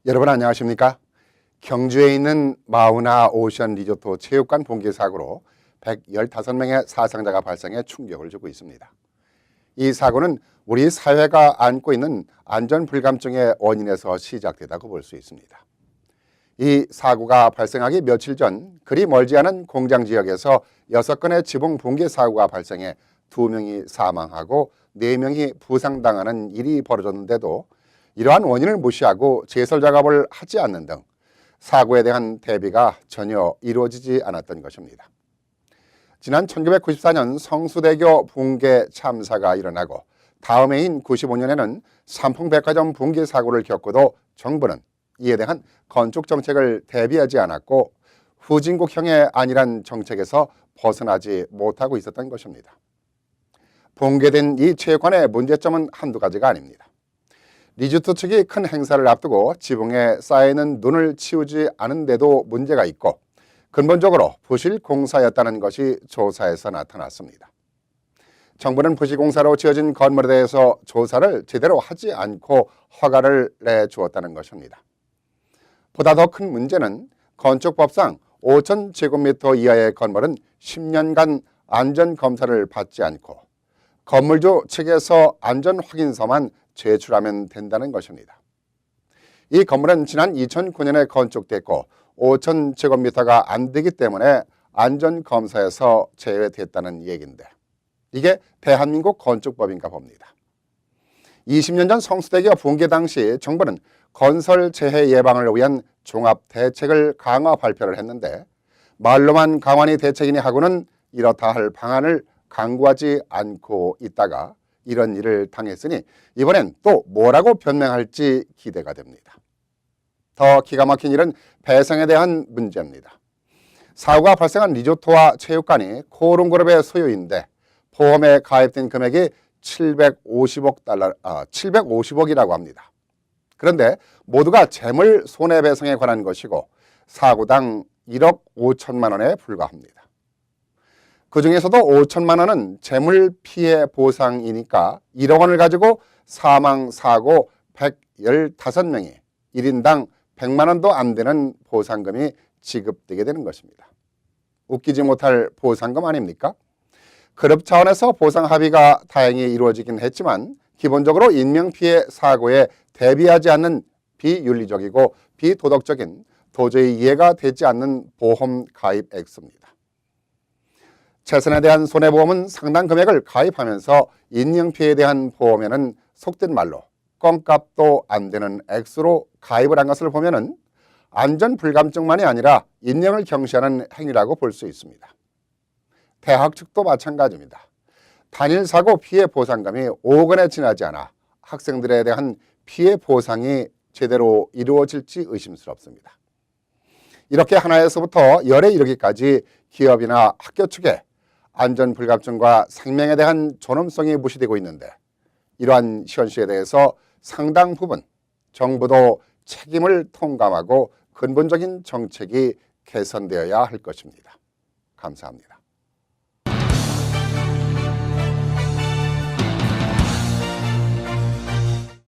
여러분 안녕하십니까? 경주에 있는 마우나 오션 리조트 체육관 붕괴 사고로 115명의 사상자가 발생해 충격을 주고 있습니다. 이 사고는 우리 사회가 안고 있는 안전 불감증의 원인에서 시작되다고 볼 수 있습니다. 이 사고가 발생하기 며칠 전 그리 멀지 않은 공장 지역에서 6건의 지붕 붕괴 사고가 발생해 2명이 사망하고 4명이 부상당하는 일이 벌어졌는데도 이러한 원인을 무시하고 제설 작업을 하지 않는 등 사고에 대한 대비가 전혀 이루어지지 않았던 것입니다. 지난 1994년 성수대교 붕괴 참사가 일어나고 다음 해인 95년에는 삼풍백화점 붕괴 사고를 겪고도 정부는 이에 대한 건축 정책을 대비하지 않았고 후진국형의 안일한 정책에서 벗어나지 못하고 있었던 것입니다. 붕괴된 이 체육관의 문제점은 한두 가지가 아닙니다. 리조트 측이 큰 행사를 앞두고 지붕에 쌓여있는 눈을 치우지 않은 데도 문제가 있고 근본적으로 부실 공사였다는 것이 조사에서 나타났습니다. 정부는 부실 공사로 지어진 건물에 대해서 조사를 제대로 하지 않고 허가를 내주었다는 것입니다. 보다 더 큰 문제는 건축법상 5,000제곱미터 이하의 건물은 10년간 안전검사를 받지 않고 건물주 측에서 안전확인서만 제출하면 된다는 것입니다. 이 건물은 지난 2009년에 건축됐고 5,000제곱미터가 안 되기 때문에 안전검사에서 제외됐다는 얘기인데 이게 대한민국 건축법인가 봅니다. 20년 전 성수대교 붕괴 당시 정부는 건설 재해 예방을 위한 종합대책을 강화 발표를 했는데 말로만 강화니 대책이니 하고는 이렇다 할 방안을 강구하지 않고 있다가 이런 일을 당했으니 이번엔 또 뭐라고 변명할지 기대가 됩니다. 더 기가 막힌 일은 배상에 대한 문제입니다. 사고가 발생한 리조트와 체육관이 코오롱그룹의 소유인데 보험에 가입된 금액이 750억이라고 합니다. 그런데 모두가 재물 손해배상에 관한 것이고 사고당 1억 5천만 원에 불과합니다. 그 중에서도 5천만 원은 재물 피해 보상이니까 1억 원을 가지고 사망 사고 115명이 1인당 100만 원도 안 되는 보상금이 지급되게 되는 것입니다. 웃기지 못할 보상금 아닙니까? 그룹 차원에서 보상 합의가 다행히 이루어지긴 했지만 기본적으로 인명피해 사고에 대비하지 않는 비윤리적이고 비도덕적인 도저히 이해가 되지 않는 보험 가입 액수입니다. 재산에 대한 손해보험은 상당 금액을 가입하면서 인명피해에 대한 보험에는 속된 말로 껌값도 안 되는 액수로 가입을 한 것을 보면은 안전불감증만이 아니라 인명을 경시하는 행위라고 볼 수 있습니다. 대학 측도 마찬가지입니다. 단일 사고 피해 보상금이 5억 원에 지나지 않아 학생들에 대한 피해 보상이 제대로 이루어질지 의심스럽습니다. 이렇게 하나에서부터 열에 이르기까지 기업이나 학교 측에 안전불감증과 생명에 대한 존엄성이 무시되고 있는데 이러한 현실에 대해서 상당 부분 정부도 책임을 통감하고 근본적인 정책이 개선되어야 할 것입니다. 감사합니다.